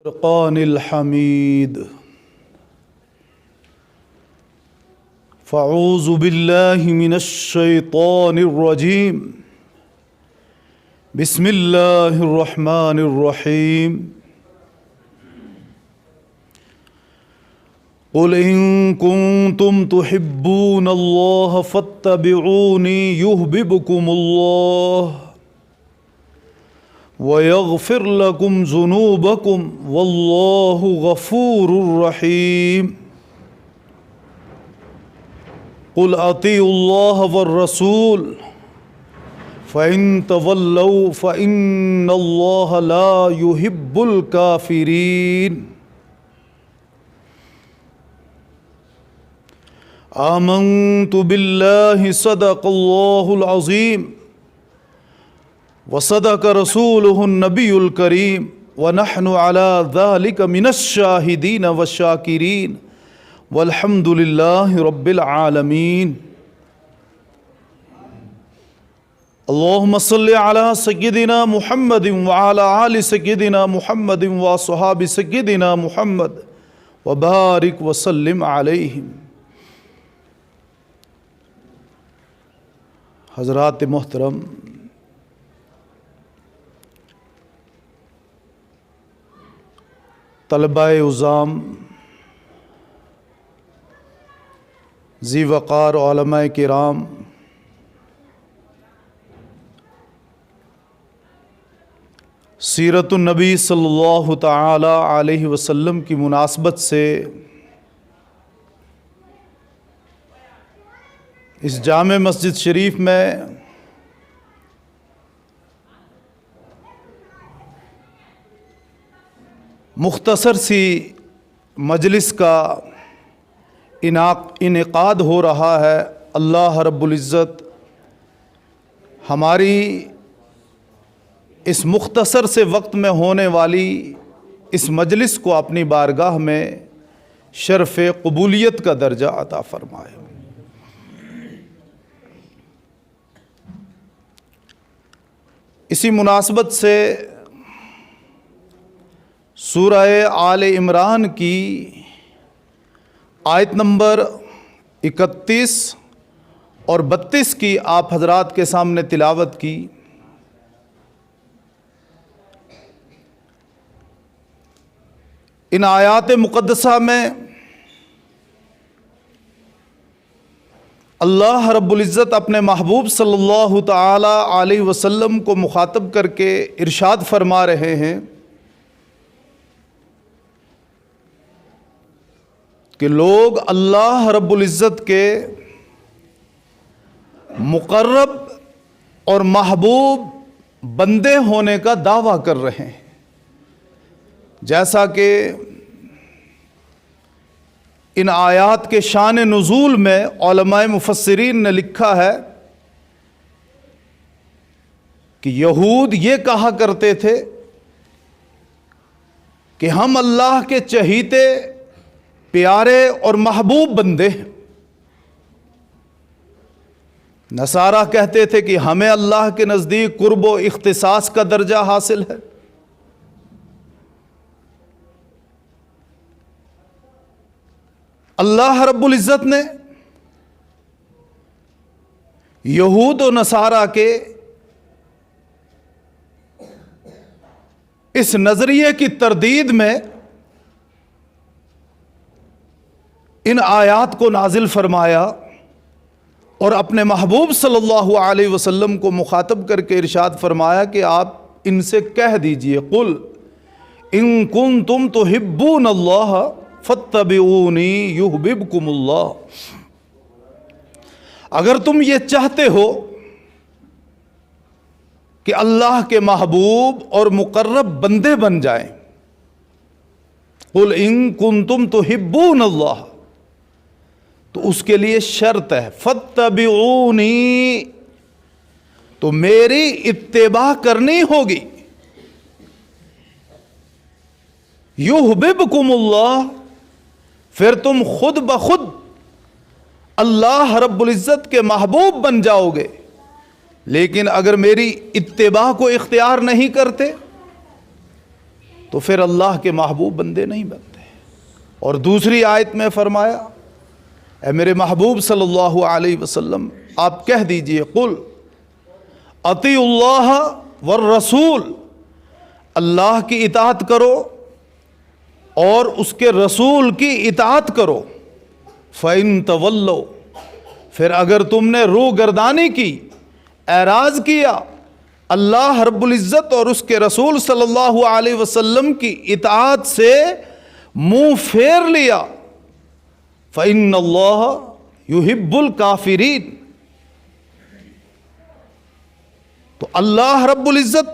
الفرقان الحمید فاعوذ باللہ من الشیطان الرجیم بسم اللہ الرحمن الرحیم قل ان کنتم تحبون اللہ فاتبعونی یحببکم اللہ وَيَغْفِرْ لَكُمْ ذُنُوبَكُمْ وَاللَّهُ غَفُورٌ رَحِيمٌ قُلْ أَطِيعُوا اللَّهَ وَالرَّسُولَ فَإِن تَوَلَّوْا فَإِنَّ اللَّهَ لَا يُحِبُّ الْكَافِرِينَ آمنت بِاللَّهِ صَدَقَ اللَّهُ الْعَظِيمُ وصدق رسوله النبی الکریم ونحن على ذلك من الشاہدین والشاکرین والحمد للہ رب العالمین اللہم صل علی سیدنا محمد وعلى آل سیدنا محمد وصحاب سیدنا محمد وبارک وسلم علیہم۔ حضرات محترم، طلباء عظام، ذی وقار علماء کرام، سیرت النبی صلی اللہ تعالی علیہ وسلم کی مناسبت سے اس جامع مسجد شریف میں مختصر سی مجلس کا انعقاد ہو رہا ہے۔ اللہ رب العزت ہماری اس مختصر سے وقت میں ہونے والی اس مجلس کو اپنی بارگاہ میں شرف قبولیت کا درجہ عطا فرمائے۔ اسی مناسبت سے سورہ آل عمران کی آیت نمبر 31 اور 32 کی آپ حضرات کے سامنے تلاوت کی۔ ان آیات مقدسہ میں اللہ رب العزت اپنے محبوب صلی اللہ تعالی علیہ وسلم کو مخاطب کر کے ارشاد فرما رہے ہیں کہ لوگ اللہ رب العزت کے مقرب اور محبوب بندے ہونے کا دعویٰ کر رہے ہیں، جیسا کہ ان آیات کے شان نزول میں علماء مفسرین نے لکھا ہے کہ یہود یہ کہا کرتے تھے کہ ہم اللہ کے چہیتے، پیارے اور محبوب بندے ہیں۔ نصارہ کہتے تھے کہ ہمیں اللہ کے نزدیک قرب و اختصاص کا درجہ حاصل ہے۔ اللہ رب العزت نے یہود و نصارہ کے اس نظریے کی تردید میں ان آیات کو نازل فرمایا اور اپنے محبوب صلی اللہ علیہ وسلم کو مخاطب کر کے ارشاد فرمایا کہ آپ ان سے کہہ دیجئے قل ان کنتم تحبون اللہ فاتبعونی یحببکم اللہ، اگر تم یہ چاہتے ہو کہ اللہ کے محبوب اور مقرب بندے بن جائیں، قل ان کنتم تحبون اللہ، تو اس کے لیے شرط ہے فاتبعونی، تو میری اتباع کرنی ہوگی، یحببکم اللہ، پھر تم خود بخود اللہ رب العزت کے محبوب بن جاؤ گے۔ لیکن اگر میری اتباع کو اختیار نہیں کرتے تو پھر اللہ کے محبوب بندے نہیں بنتے۔ اور دوسری آیت میں فرمایا اے میرے محبوب صلی اللہ علیہ وسلم آپ کہہ دیجئے قل اطیعوا اللہ والرسول، اللہ کی اطاعت کرو اور اس کے رسول کی اطاعت کرو، فَإِن تَوَلَّوْا، پھر اگر تم نے رو گردانی کی، اعراض کیا اللہ رب العزت اور اس کے رسول صلی اللہ علیہ وسلم کی اطاعت سے منہ پھیر لیا، فَإِنَّ اللَّهَ يُحِبُّ الْكَافِرِينَ، تو اللہ رب العزت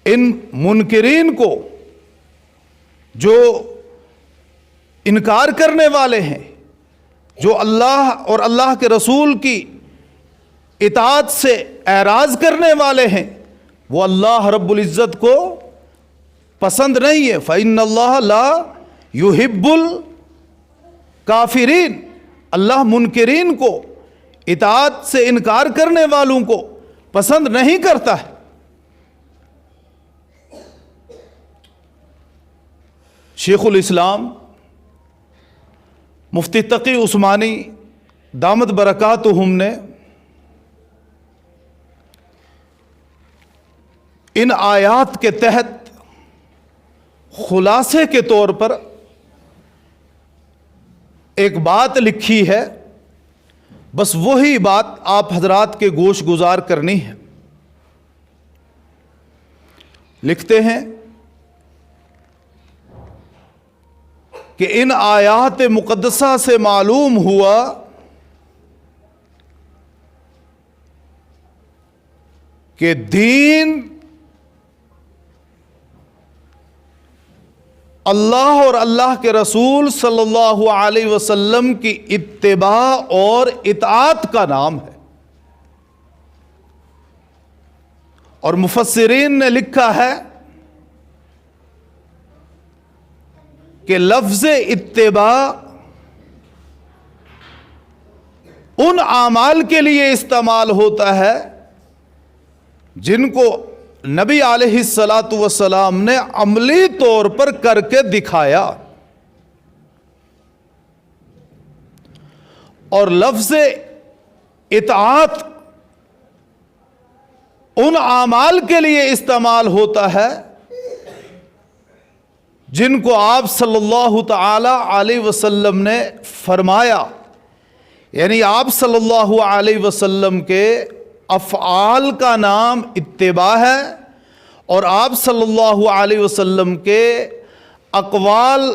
ان منکرین کو، جو انکار کرنے والے ہیں، جو اللہ اور اللہ کے رسول کی اطاعت سے اعراض کرنے والے ہیں، وہ اللہ رب العزت کو پسند نہیں ہے۔ فَإِنَّ اللَّهَ لَا يُحِبُّ الْكَافِرِينَ، اللہ منکرین کو، اطاعت سے انکار کرنے والوں کو پسند نہیں کرتا ہے۔ شیخ الاسلام مفتی تقی عثمانی دامت برکاتہم نے ان آیات کے تحت خلاصے کے طور پر ایک بات لکھی ہے، بس وہی بات آپ حضرات کے گوش گزار کرنی ہے۔ لکھتے ہیں کہ ان آیات مقدسہ سے معلوم ہوا کہ دین اللہ اور اللہ کے رسول صلی اللہ علیہ وسلم کی اتباع اور اطاعت کا نام ہے۔ اور مفسرین نے لکھا ہے کہ لفظ اتباع ان اعمال کے لیے استعمال ہوتا ہے جن کو نبی علیہ الصلاۃ والسلام نے عملی طور پر کر کے دکھایا، اور لفظ اطاعت ان اعمال کے لیے استعمال ہوتا ہے جن کو آپ صلی اللہ تعالی علیہ وسلم نے فرمایا، یعنی آپ صلی اللہ علیہ وسلم کے افعال کا نام اتباع ہے، اور آپ صلی اللہ علیہ وسلم کے اقوال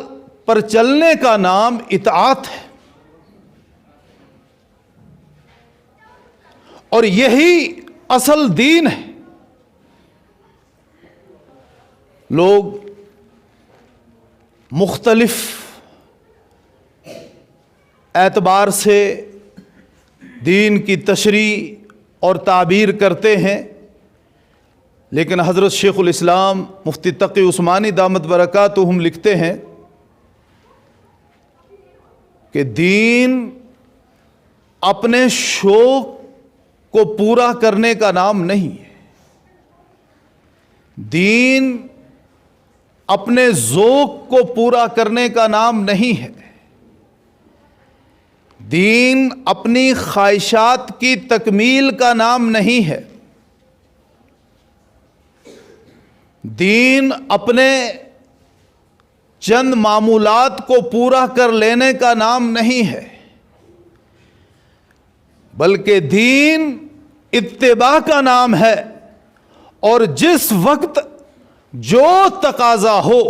پر چلنے کا نام اطاعت ہے۔ اور یہی اصل دین ہے۔ لوگ مختلف اعتبار سے دین کی تشریح اور تعبیر کرتے ہیں، لیکن حضرت شیخ الاسلام مفتی تقی عثمانی دامت برکاتہم لکھتے ہیں کہ دین اپنے شوق کو پورا کرنے کا نام نہیں ہے، دین اپنے ذوق کو پورا کرنے کا نام نہیں ہے، دین اپنی خواہشات کی تکمیل کا نام نہیں ہے، دین اپنے چند معمولات کو پورا کر لینے کا نام نہیں ہے، بلکہ دین اتباع کا نام ہے۔ اور جس وقت جو تقاضا ہو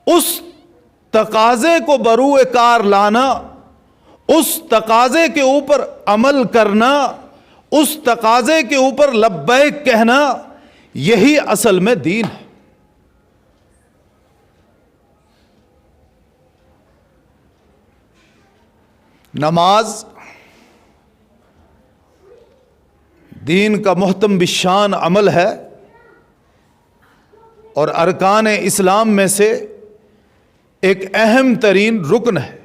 اس تقاضے کو بروئے کار لانا، اس تقاضے کے اوپر عمل کرنا، اس تقاضے کے اوپر لبیک کہنا، یہی اصل میں دین ہے۔ نماز دین کا محتم بالشان عمل ہے اور ارکان اسلام میں سے ایک اہم ترین رکن ہے،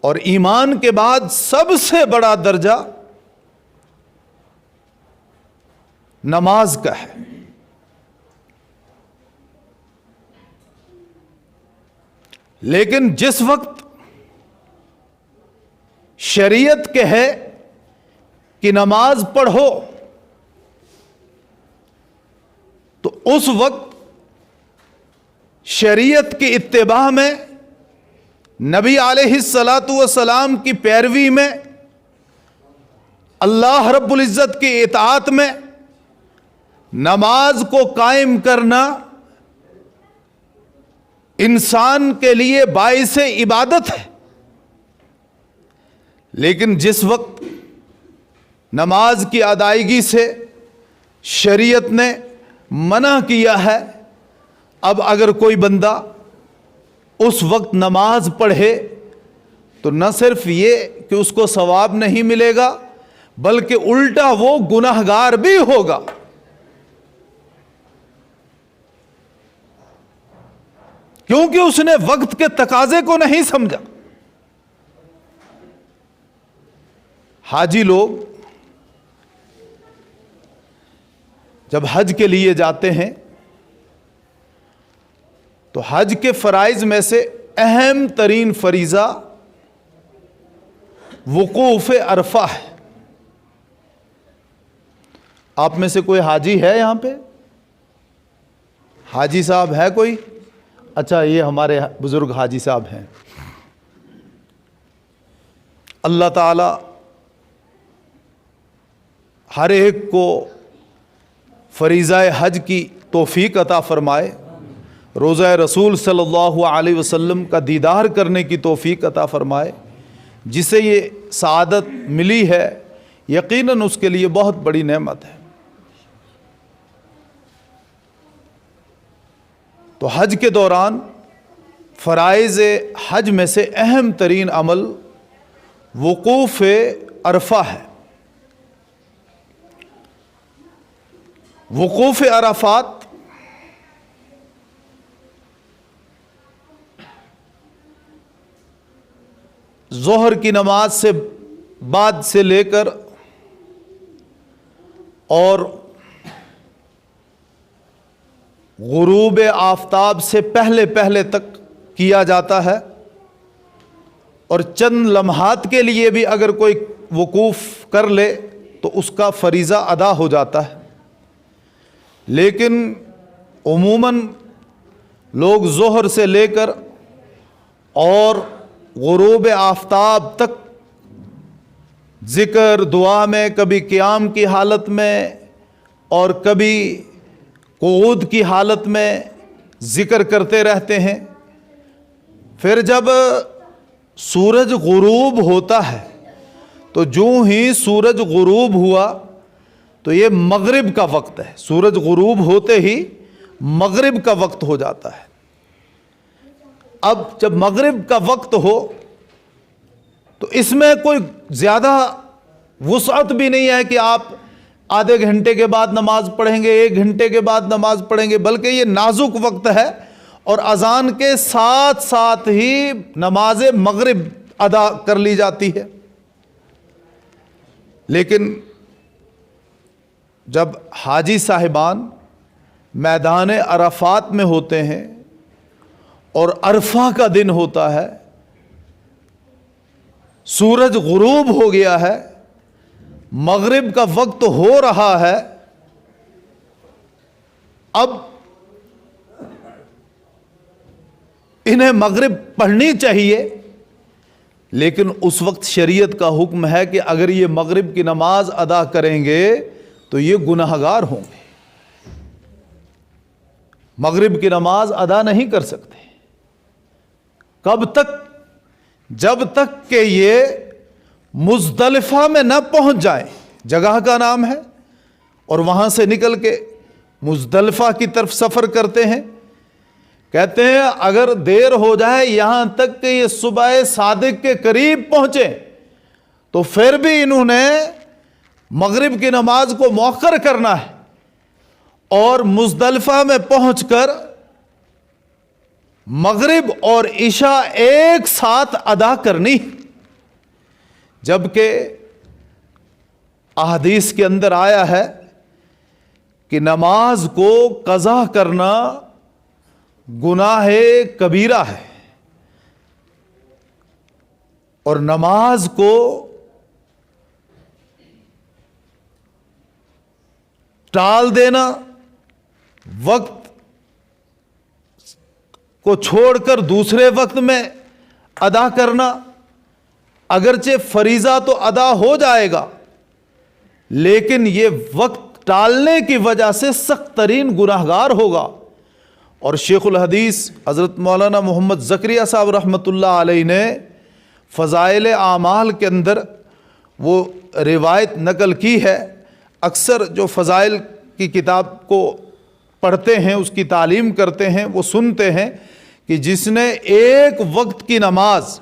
اور ایمان کے بعد سب سے بڑا درجہ نماز کا ہے۔ لیکن جس وقت شریعت کہے کہ نماز پڑھو تو اس وقت شریعت کی اتباع میں، نبی علیہ الصلاۃ والسلام کی پیروی میں، اللہ رب العزت کی اطاعت میں نماز کو قائم کرنا انسان کے لیے باعث عبادت ہے۔ لیکن جس وقت نماز کی ادائیگی سے شریعت نے منع کیا ہے، اب اگر کوئی بندہ اس وقت نماز پڑھے تو نہ صرف یہ کہ اس کو ثواب نہیں ملے گا بلکہ الٹا وہ گناہگار بھی ہوگا۔ کیونکہ اس نے وقت کے تقاضے کو نہیں سمجھا۔ حاجی لوگ جب حج کے لیے جاتے ہیں تو حج کے فرائض میں سے اہم ترین فریضہ وقوف عرفہ ہے۔ آپ میں سے کوئی حاجی ہے یہاں پہ؟ حاجی صاحب ہے کوئی؟ اچھا، یہ ہمارے بزرگ حاجی صاحب ہیں۔ اللہ تعالی ہر ایک کو فریضہ حج کی توفیق عطا فرمائے، روضہ رسول صلی اللہ علیہ وسلم کا دیدار کرنے کی توفیق عطا فرمائے۔ جسے یہ سعادت ملی ہے یقیناً اس کے لیے بہت بڑی نعمت ہے۔ تو حج کے دوران فرائض حج میں سے اہم ترین عمل وقوف عرفہ ہے۔ وقوف عرفات ظہر کی نماز سے بعد سے لے کر اور غروب آفتاب سے پہلے پہلے تک کیا جاتا ہے، اور چند لمحات کے لیے بھی اگر کوئی وقوف کر لے تو اس کا فریضہ ادا ہو جاتا ہے۔ لیکن عموماً لوگ ظہر سے لے کر اور غروب آفتاب تک ذکر دعا میں، کبھی قیام کی حالت میں اور کبھی قعود کی حالت میں ذکر کرتے رہتے ہیں۔ پھر جب سورج غروب ہوتا ہے تو جو ہی سورج غروب ہوا تو یہ مغرب کا وقت ہے، سورج غروب ہوتے ہی مغرب کا وقت ہو جاتا ہے۔ اب جب مغرب کا وقت ہو تو اس میں کوئی زیادہ وسعت بھی نہیں ہے کہ آپ آدھے گھنٹے کے بعد نماز پڑھیں گے، 1 گھنٹے کے بعد نماز پڑھیں گے، بلکہ یہ نازک وقت ہے اور اذان کے ساتھ ساتھ ہی نماز مغرب ادا کر لی جاتی ہے۔ لیکن جب حاجی صاحبان میدان عرفات میں ہوتے ہیں اور عرفہ کا دن ہوتا ہے، سورج غروب ہو گیا ہے، مغرب کا وقت ہو رہا ہے، اب انہیں مغرب پڑھنی چاہیے، لیکن اس وقت شریعت کا حکم ہے کہ اگر یہ مغرب کی نماز ادا کریں گے تو یہ گناہگار ہوں گے، مغرب کی نماز ادا نہیں کر سکتے۔ کب تک؟ جب تک کہ یہ مزدلفہ میں نہ پہنچ جائیں، جگہ کا نام ہے، اور وہاں سے نکل کے مزدلفہ کی طرف سفر کرتے ہیں۔ کہتے ہیں اگر دیر ہو جائے یہاں تک کہ یہ صبح صادق کے قریب پہنچے تو پھر بھی انہوں نے مغرب کی نماز کو مؤخر کرنا ہے اور مزدلفہ میں پہنچ کر مغرب اور عشاء ایک ساتھ ادا کرنی، جبکہ احادیث کے اندر آیا ہے کہ نماز کو قضا کرنا گناہ کبیرہ ہے، اور نماز کو ٹال دینا، وقت کو چھوڑ کر دوسرے وقت میں ادا کرنا، اگرچہ فریضہ تو ادا ہو جائے گا لیکن یہ وقت ٹالنے کی وجہ سے سخت ترین گناہگار ہوگا۔ اور شیخ الحدیث حضرت مولانا محمد زکریا صاحب رحمۃ اللہ علیہ نے فضائل اعمال کے اندر وہ روایت نقل کی ہے۔ اکثر جو فضائل کی کتاب کو پڑھتے ہیں، اس کی تعلیم کرتے ہیں، وہ سنتے ہیں کہ جس نے ایک وقت کی نماز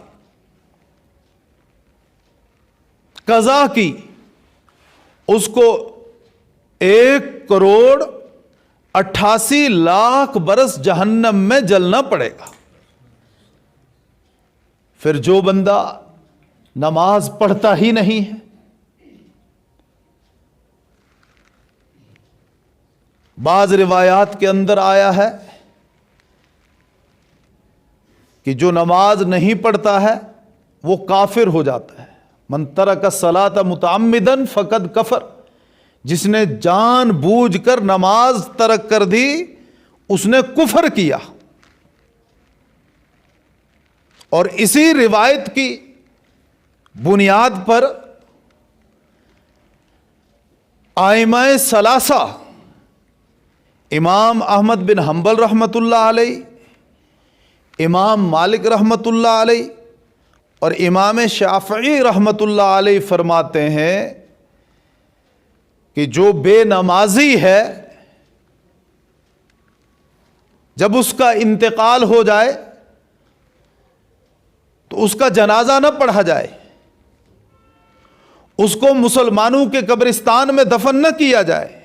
قضا کی اس کو 1,88,00,000 برس جہنم میں جلنا پڑے گا۔ پھر جو بندہ نماز پڑھتا ہی نہیں ہے، بعض روایات کے اندر آیا ہے کہ جو نماز نہیں پڑھتا ہے وہ کافر ہو جاتا ہے۔ من ترک الصلاۃ متعمدا فقد کفر، جس نے جان بوجھ کر نماز ترک کر دی اس نے کفر کیا۔ اور اسی روایت کی بنیاد پر ائمہ ثلاثہ امام احمد بن حنبل رحمۃ اللہ علیہ، امام مالک رحمۃ اللہ علیہ اور امام شافعی رحمۃ اللہ علیہ فرماتے ہیں کہ جو بے نمازی ہے جب اس کا انتقال ہو جائے تو اس کا جنازہ نہ پڑھا جائے، اس کو مسلمانوں کے قبرستان میں دفن نہ کیا جائے،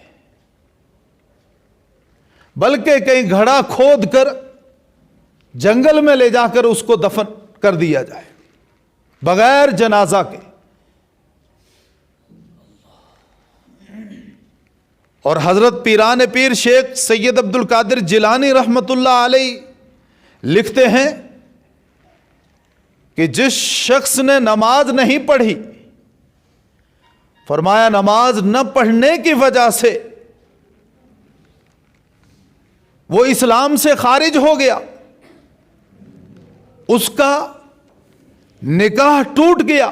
بلکہ کہیں گھڑا کھود کر جنگل میں لے جا کر اس کو دفن کر دیا جائے بغیر جنازہ کے۔ اور حضرت پیران پیر شیخ سید عبد القادر جیلانی رحمۃ اللہ علیہ لکھتے ہیں کہ جس شخص نے نماز نہیں پڑھی، فرمایا نماز نہ پڑھنے کی وجہ سے وہ اسلام سے خارج ہو گیا، اس کا نکاح ٹوٹ گیا۔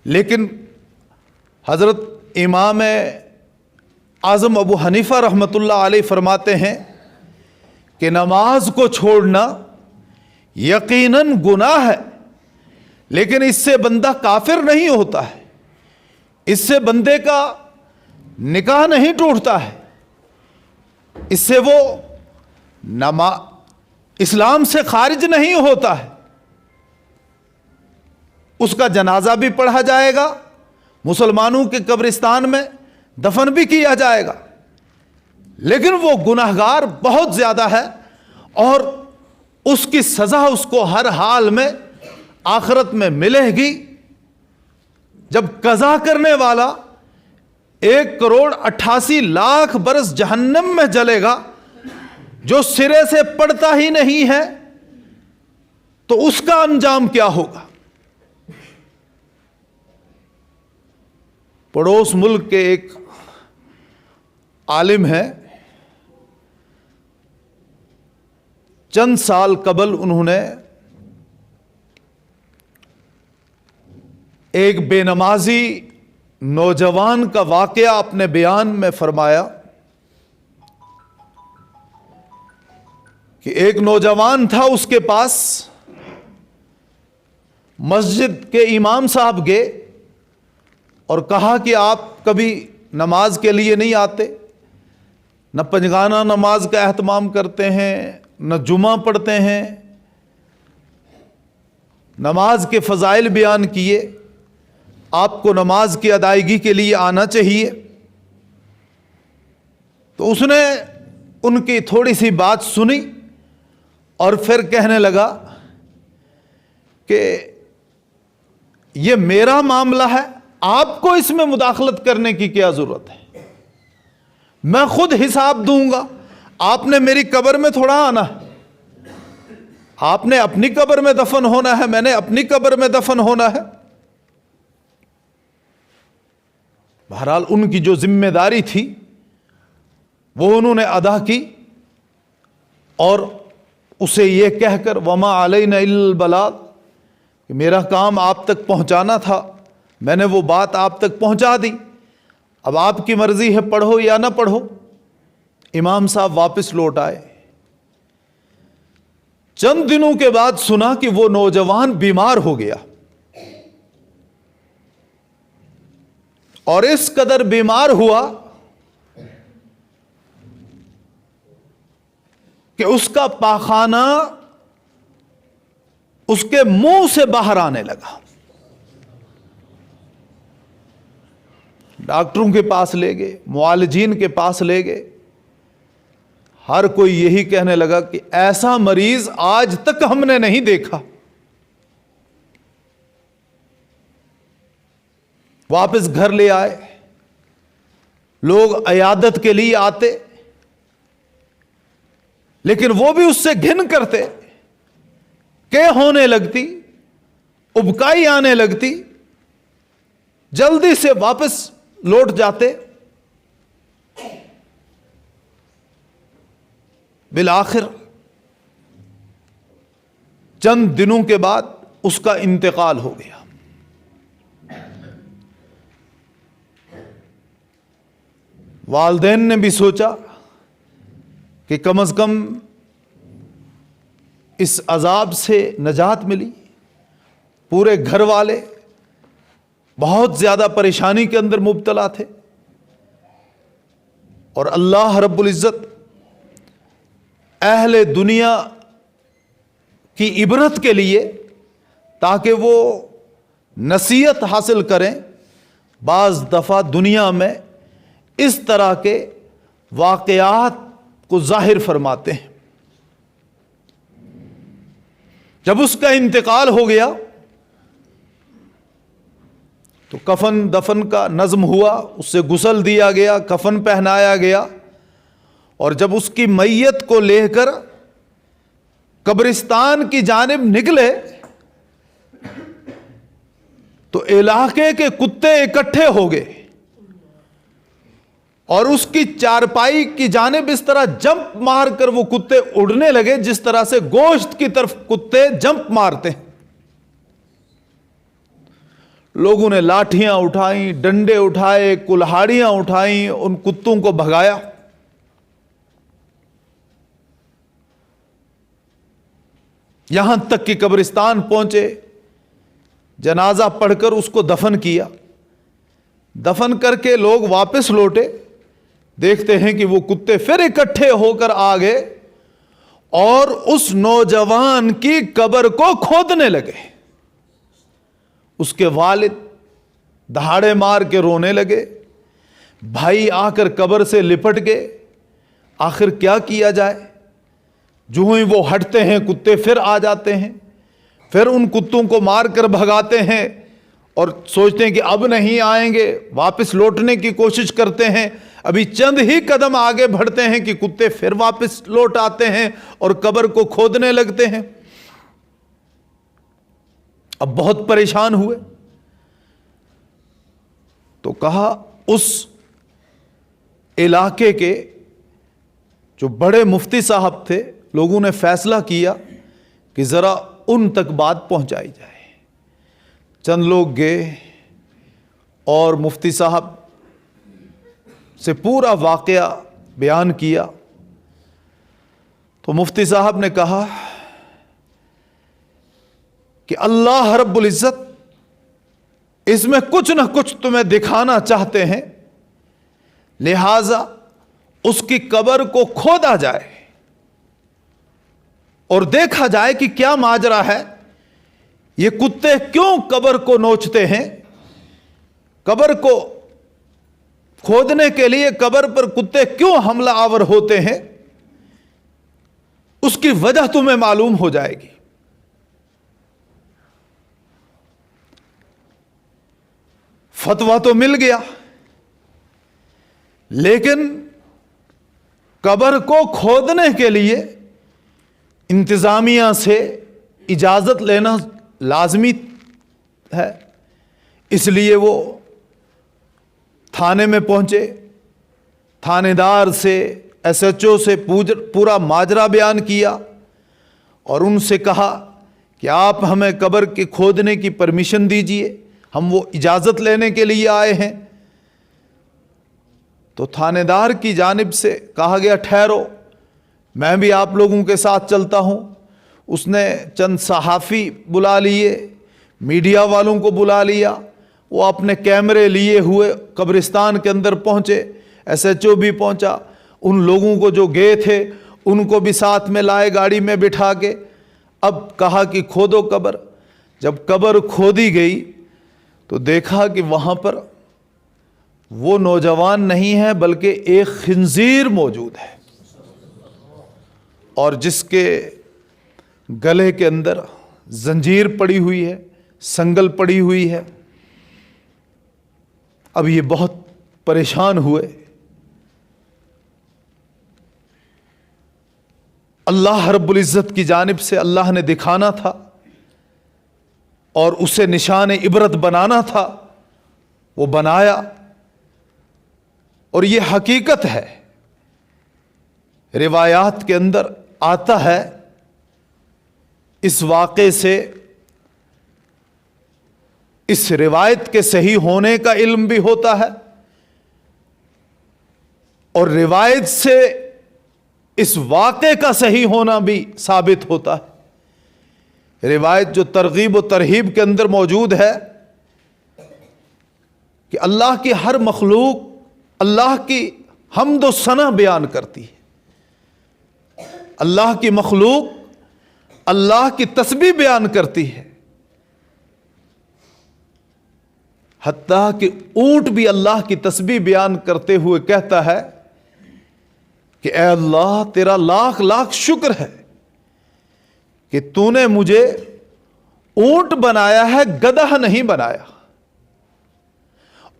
لیکن حضرت امام اعظم ابو حنیفہ رحمۃ اللہ علیہ فرماتے ہیں کہ نماز کو چھوڑنا یقیناً گناہ ہے، لیکن اس سے بندہ کافر نہیں ہوتا ہے، اس سے بندے کا نکاح نہیں ٹوٹتا ہے، اس سے وہ اسلام سے خارج نہیں ہوتا ہے۔ اس کا جنازہ بھی پڑھا جائے گا، مسلمانوں کے قبرستان میں دفن بھی کیا جائے گا، لیکن وہ گناہگار بہت زیادہ ہے اور اس کی سزا اس کو ہر حال میں آخرت میں ملے گی۔ جب قضا کرنے والا 1,88,00,000 برس جہنم میں جلے گا، جو سرے سے پڑھتا ہی نہیں ہے تو اس کا انجام کیا ہوگا؟ پڑوس ملک کے ایک عالم ہیں، چند سال قبل انہوں نے ایک بے نمازی نوجوان کا واقعہ اپنے بیان میں فرمایا کہ ایک نوجوان تھا، اس کے پاس مسجد کے امام صاحب گئے اور کہا کہ آپ کبھی نماز کے لیے نہیں آتے، نہ پنجگانہ نماز کا اہتمام کرتے ہیں، نہ جمعہ پڑھتے ہیں، نماز کے فضائل بیان کیے، آپ کو نماز کی ادائیگی کے لیے آنا چاہیے۔ تو اس نے ان کی تھوڑی سی بات سنی اور پھر کہنے لگا کہ یہ میرا معاملہ ہے، آپ کو اس میں مداخلت کرنے کی کیا ضرورت ہے؟ میں خود حساب دوں گا، آپ نے میری قبر میں تھوڑا آنا ہے۔ آپ نے اپنی قبر میں دفن ہونا ہے، میں نے اپنی قبر میں دفن ہونا ہے۔ بہرحال ان کی جو ذمہ داری تھی وہ انہوں نے ادا کی، اور اسے یہ کہہ کر وما علینا الا البلاغ، کہ میرا کام آپ تک پہنچانا تھا، میں نے وہ بات آپ تک پہنچا دی، اب آپ کی مرضی ہے پڑھو یا نہ پڑھو۔ امام صاحب واپس لوٹ آئے، چند دنوں کے بعد سنا کہ وہ نوجوان بیمار ہو گیا، اور اس قدر بیمار ہوا کہ اس کا پاخانہ اس کے منہ سے باہر آنے لگا۔ ڈاکٹروں کے پاس لے گئے، معالجین کے پاس لے گئے، ہر کوئی یہی کہنے لگا کہ ایسا مریض آج تک ہم نے نہیں دیکھا۔ واپس گھر لے آئے، لوگ عیادت کے لیے آتے، لیکن وہ بھی اس سے گھن کرتے، کہ ہونے لگتی، ابکائی آنے لگتی، جلدی سے واپس لوٹ جاتے۔ بالآخر چند دنوں کے بعد اس کا انتقال ہو گیا۔ والدین نے بھی سوچا کہ کم از کم اس عذاب سے نجات ملی، پورے گھر والے بہت زیادہ پریشانی کے اندر مبتلا تھے، اور اللہ رب العزت اہل دنیا کی عبرت کے لیے، تاکہ وہ نصیحت حاصل کریں، بعض دفعہ دنیا میں اس طرح کے واقعات کو ظاہر فرماتے ہیں۔ جب اس کا انتقال ہو گیا تو کفن دفن کا نظم ہوا، اس سے غسل دیا گیا، کفن پہنایا گیا، اور جب اس کی میت کو لے کر قبرستان کی جانب نکلے تو علاقے کے کتے اکٹھے ہو گئے، اور اس کی چارپائی کی جانب اس طرح جمپ مار کر وہ کتے اڑنے لگے جس طرح سے گوشت کی طرف کتے جمپ مارتے ہیں۔ لوگوں نے لاٹھیاں اٹھائیں، ڈنڈے اٹھائے، کلہاڑیاں اٹھائیں، ان کتوں کو بھگایا۔ یہاں تک کہ قبرستان پہنچے، جنازہ پڑھ کر اس کو دفن کیا۔ دفن کر کے لوگ واپس لوٹے، دیکھتے ہیں کہ وہ کتے پھر اکٹھے ہو کر آ گئے اور اس نوجوان کی قبر کو کھودنے لگے۔ اس کے والد دہاڑے مار کے رونے لگے، بھائی آ کر قبر سے لپٹ گئے، آخر کیا کیا جائے؟ جو ہی وہ ہٹتے ہیں کتے پھر آ جاتے ہیں، پھر ان کتوں کو مار کر بھگاتے ہیں، اور سوچتے ہیں کہ اب نہیں آئیں گے، واپس لوٹنے کی کوشش کرتے ہیں، ابھی چند ہی قدم آگے بڑھتے ہیں کہ کتے پھر واپس لوٹ آتے ہیں اور قبر کو کھودنے لگتے ہیں۔ اب بہت پریشان ہوئے تو کہا اس علاقے کے جو بڑے مفتی صاحب تھے، لوگوں نے فیصلہ کیا کہ ذرا ان تک بات پہنچائی جائے۔ چند لوگ گئے اور مفتی صاحب سے پورا واقعہ بیان کیا، تو مفتی صاحب نے کہا کہ اللہ رب العزت اس میں کچھ نہ کچھ تمہیں دکھانا چاہتے ہیں، لہذا اس کی قبر کو کھودا جائے اور دیکھا جائے کہ کیا ماجرا ہے، یہ کتے کیوں قبر کو نوچتے ہیں، قبر کو کھودنے کے لیے قبر پر کتے کیوں حملہ آور ہوتے ہیں، اس کی وجہ تمہیں معلوم ہو جائے گی۔ فتویٰ تو مل گیا، لیکن قبر کو کھودنے کے لیے انتظامیہ سے اجازت لینا لازمی ہے، اس لیے وہ تھانے میں پہنچے، تھانے دار سے ایس ایچ او سے پورا ماجرا بیان کیا اور ان سے کہا کہ آپ ہمیں قبر کے کھودنے کی پرمیشن دیجئے، ہم وہ اجازت لینے کے لیے آئے ہیں۔ تو تھانے دار کی جانب سے کہا گیا ٹھہرو، میں بھی آپ لوگوں کے ساتھ چلتا ہوں۔ اس نے چند صحافی بلا لیے، میڈیا والوں کو بلا لیا، وہ اپنے کیمرے لیے ہوئے قبرستان کے اندر پہنچے، ایس ایچ او بھی پہنچا، ان لوگوں کو جو گئے تھے ان کو بھی ساتھ میں لائے گاڑی میں بٹھا کے۔ اب کہا کہ کھودو قبر۔ جب قبر کھودی گئی تو دیکھا کہ وہاں پر وہ نوجوان نہیں ہے بلکہ ایک خنزیر موجود ہے، اور جس کے گلے کے اندر زنجیر پڑی ہوئی ہے، سنگل پڑی ہوئی ہے۔ اب یہ بہت پریشان ہوئے۔ اللہ رب العزت کی جانب سے اللہ نے دکھانا تھا اور اسے نشان عبرت بنانا تھا، وہ بنایا۔ اور یہ حقیقت ہے، روایات کے اندر آتا ہے، اس واقعے سے اس روایت کے صحیح ہونے کا علم بھی ہوتا ہے، اور روایت سے اس واقعے کا صحیح ہونا بھی ثابت ہوتا ہے۔ روایت جو ترغیب و ترہیب کے اندر موجود ہے کہ اللہ کی ہر مخلوق اللہ کی حمد و ثنا بیان کرتی ہے، اللہ کی مخلوق اللہ کی تسبیح بیان کرتی ہے، حتیٰ کہ اونٹ بھی اللہ کی تسبیح بیان کرتے ہوئے کہتا ہے کہ اے اللہ تیرا لاکھ لاکھ شکر ہے کہ تو نے مجھے اونٹ بنایا ہے، گدھا نہیں بنایا۔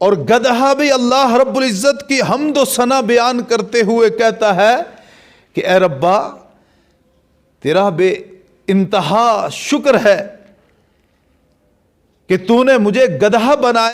اور گدھا بھی اللہ رب العزت کی حمد و ثنا بیان کرتے ہوئے کہتا ہے کہ اے ربا تیرا بے انتہا شکر ہے کہ تو نے مجھے گدھا بنایا۔